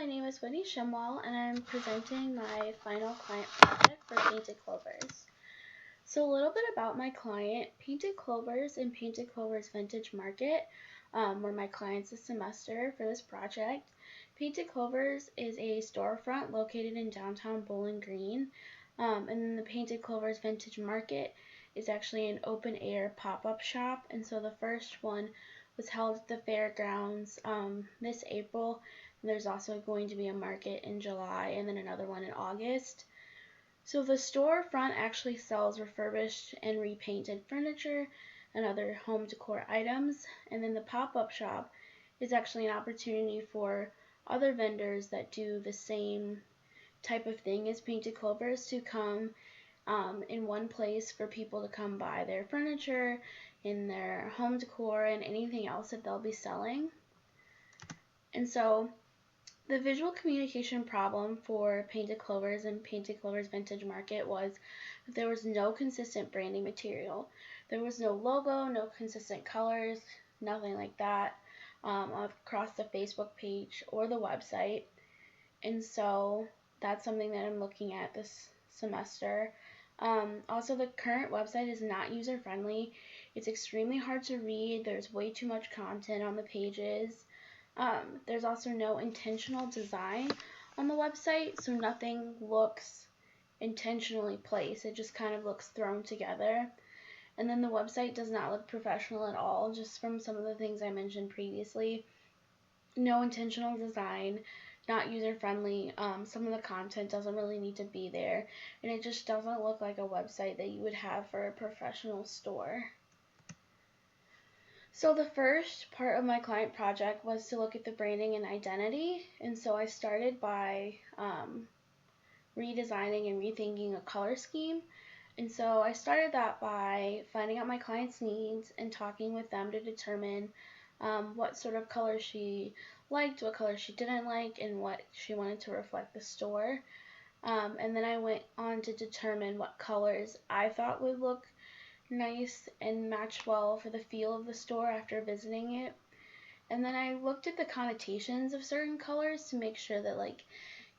my name is Whitney Shimwell, and I'm presenting my final client project for Painted Clovers. So a little bit about my client. Painted Clovers and Painted Clovers Vintage Market were my clients this semester for this project. Painted Clovers is a storefront located in downtown Bowling Green, and then the Painted Clovers Vintage Market is actually an open-air pop-up shop, and so the first one was held at the fairgrounds this April. And there's also going to be a market in July and then another one in August. So the storefront actually sells refurbished and repainted furniture and other home decor items, and then the pop-up shop is actually an opportunity for other vendors that do the same type of thing as Painted Clovers to come in one place for people to come buy their furniture and their home decor and anything else that they'll be selling. And so the visual communication problem for Painted Clovers and Painted Clovers Vintage Market was that there was no consistent branding material. There was no logo, no consistent colors, nothing like that across the Facebook page or the website. And so that's something that I'm looking at this semester. Also, the current website is not user-friendly. It's extremely hard to read. There's way too much content on the pages. There's also no intentional design on the website, so nothing looks intentionally placed. It just kind of looks thrown together. And then the website does not look professional at all, just from some of the things I mentioned previously. No intentional design, not user-friendly. Some of the content doesn't really need to be there, and it just doesn't look like a website that you would have for a professional store. So the first part of my client project was to look at the branding and identity, and so I started by redesigning and rethinking a color scheme. And so I started that by finding out my client's needs and talking with them to determine what sort of color she liked, what color she didn't like, and what she wanted to reflect the store. And then I went on to determine what colors I thought would look nice and match well for the feel of the store after visiting it. And then I looked at the connotations of certain colors to make sure that, like,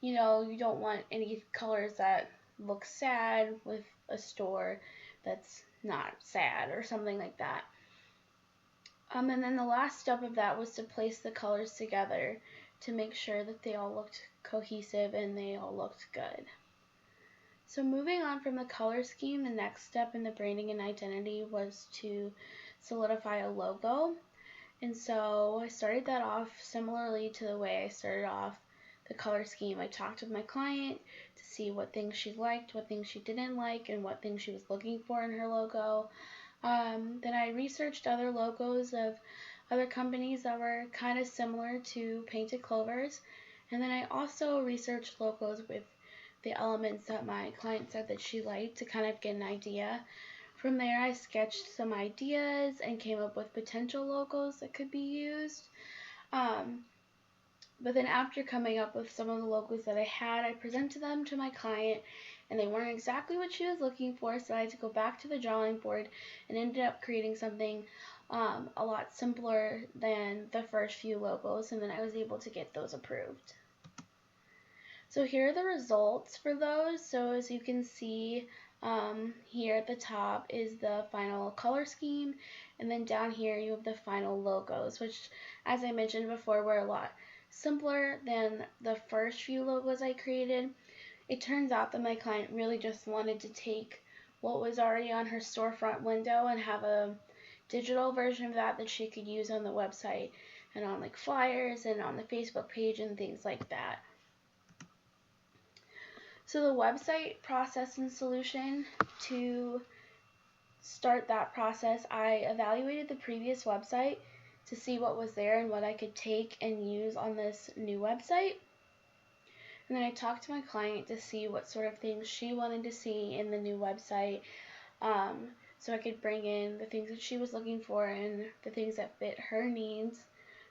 you don't want any colors that look sad with a store that's not sad or something like that. And then the last step of that was to place the colors together to make sure that they all looked cohesive and they all looked good. So moving on from the color scheme, the next step in the branding and identity was to solidify a logo. And so I started that off similarly to the way I started off the color scheme. I talked with my client to see what things she liked, what things she didn't like, and what things she was looking for in her logo. Then I researched other logos of other companies that were kind of similar to Painted Clovers. And then I also researched logos with the elements that my client said that she liked to kind of get an idea. From there, I sketched some ideas and came up with potential logos that could be used. But then after coming up with some of the logos that I had, I presented them to my client, and they weren't exactly what she was looking for, so I had to go back to the drawing board and ended up creating something a lot simpler than the first few logos, and then I was able to get those approved. So here are the results for those. So as you can see, here at the top is the final color scheme, and then down here you have the final logos, which, as I mentioned before, were a lot simpler than the first few logos I created. It turns out that my client really just wanted to take what was already on her storefront window and have a digital version of that she could use on the website and on like flyers and on the Facebook page and things like that. So the website process and solution, to start that process, I evaluated the previous website to see what was there and what I could take and use on this new website. And then I talked to my client to see what sort of things she wanted to see in the new website, so I could bring in the things that she was looking for and the things that fit her needs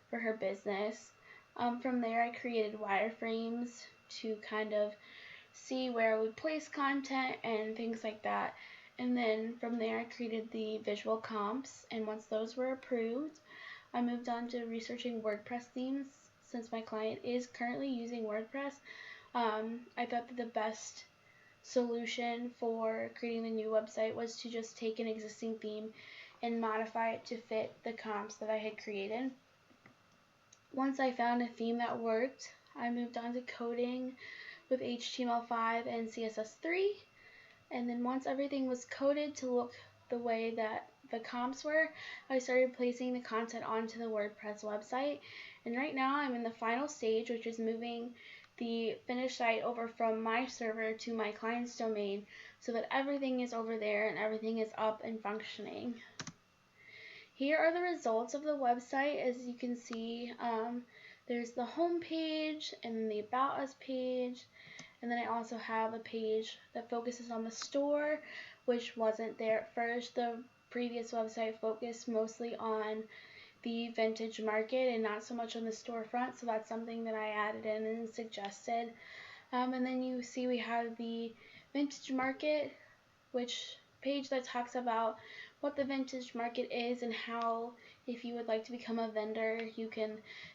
for her business. From there, I created wireframes to kind of see where I would place content and things like that. And then from there, I created the visual comps, and once those were approved, I moved on to researching WordPress themes since my client is currently using WordPress, I thought that the best solution for creating the new website was to just take an existing theme and modify it to fit the comps that I had created. Once I found a theme that worked, I moved on to coding with HTML5 and CSS3. And then once everything was coded to look the way that the comps were, I started placing the content onto the WordPress website. And right now I'm in the final stage, which is moving the finished site over from my server to my client's domain so that everything is over there and everything is up and functioning. Here are the results of the website. As you can see, there's the home page and the About Us page, and then I also have a page that focuses on the store, which wasn't there at first. The previous website focused mostly on the vintage market and not so much on the storefront, so that's something that I added in and suggested. And then you see we have the vintage market, which page that talks about what the vintage market is and how, if you would like to become a vendor, you can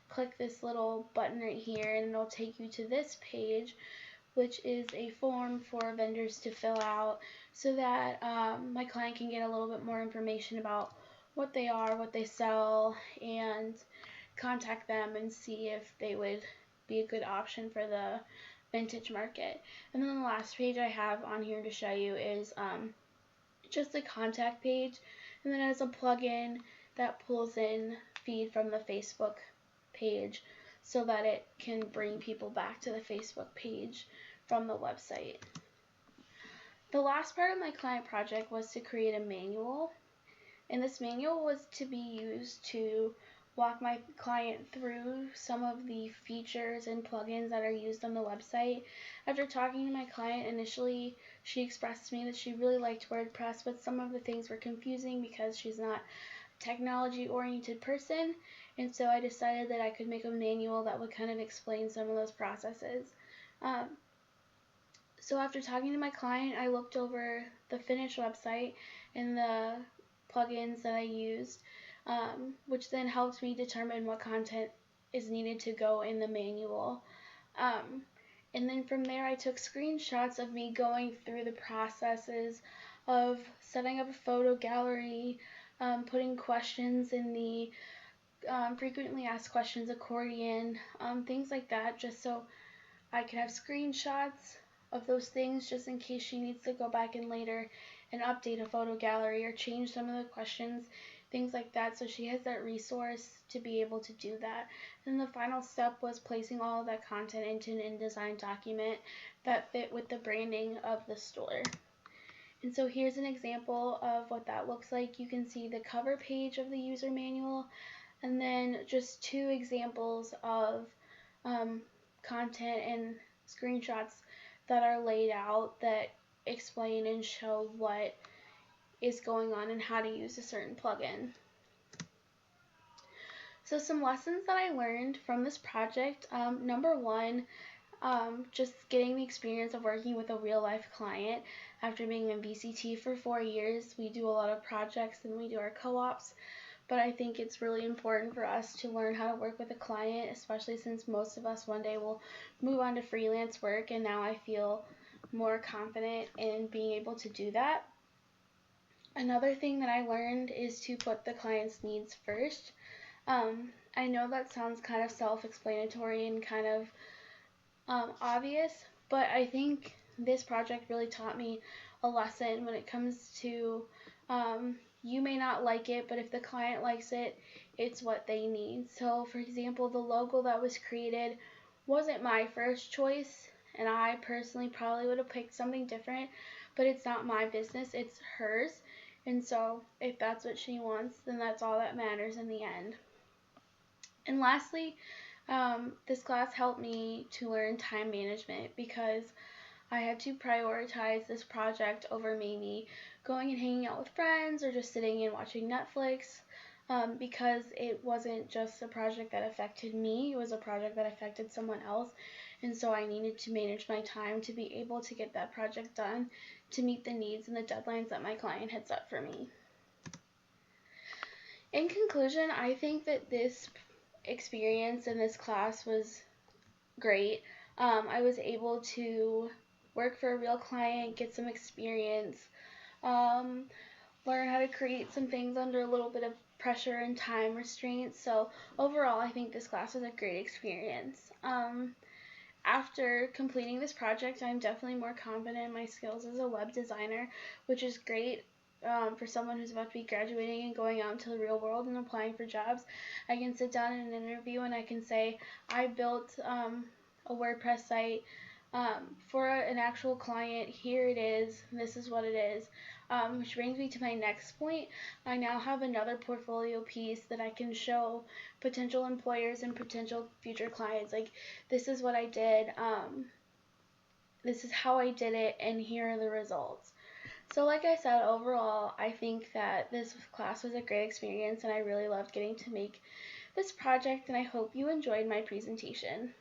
click this little button right here and it'll take you to this page, which is a form for vendors to fill out so that my client can get a little bit more information about what they are, what they sell, and contact them and see if they would be a good option for the vintage market. And then the last page I have on here to show you is just a contact page, and then as a plugin that pulls in feed from the Facebook page so that it can bring people back to the Facebook page from the website. The last part of my client project was to create a manual, and this manual was to be used to walk my client through some of the features and plugins that are used on the website. After talking to my client initially, she expressed to me that she really liked WordPress, but some of the things were confusing because she's not a technology-oriented person, and so I decided that I could make a manual that would kind of explain some of those processes. So after talking to my client, I looked over the finished website and the plugins that I used, which then helped me determine what content is needed to go in the manual. And then from there I took screenshots of me going through the processes of setting up a photo gallery, putting questions in the frequently asked questions accordion, things like that, just so I could have screenshots of those things just in case she needs to go back in later and update a photo gallery or change some of the questions, things like that, so she has that resource to be able to do that. And the final step was placing all of that content into an InDesign document that fit with the branding of the store. And so here's an example of what that looks like. You can see the cover page of the user manual, and then just two examples of content and screenshots that are laid out that explain and show what is going on and how to use a certain plugin. So some lessons that I learned from this project, number one, just getting the experience of working with a real life client. After being in VCT for 4 years, we do a lot of projects and we do our co-ops, but I think it's really important for us to learn how to work with a client, especially since most of us one day will move on to freelance work, and now I feel more confident in being able to do that. Another thing that I learned is to put the client's needs first. I know that sounds kind of self-explanatory and kind of obvious, but I think this project really taught me a lesson when it comes to you may not like it, but if the client likes it, it's what they need. So for example, the logo that was created wasn't my first choice, and I personally probably would have picked something different, but it's not my business, it's hers. And so if that's what she wants, then that's all that matters in the end. And lastly, this class helped me to learn time management because I had to prioritize this project over maybe going and hanging out with friends or just sitting and watching Netflix, because it wasn't just a project that affected me, it was a project that affected someone else, and so I needed to manage my time to be able to get that project done to meet the needs and the deadlines that my client had set for me. In conclusion, I think that this experience in this class was great. I was able to work for a real client, get some experience, um, learn how to create some things under a little bit of pressure and time restraints. So overall, I think this class was a great experience. After completing this project, I'm definitely more confident in my skills as a web designer, which is great for someone who's about to be graduating and going out into the real world and applying for jobs. I can sit down in an interview and I can say, I built a WordPress site for an actual client. Here it is. This is what it is. Which brings me to my next point. I now have another portfolio piece that I can show potential employers and potential future clients. Like, this is what I did. This is how I did it, and here are the results. So like I said, overall, I think that this class was a great experience, and I really loved getting to make this project, and I hope you enjoyed my presentation.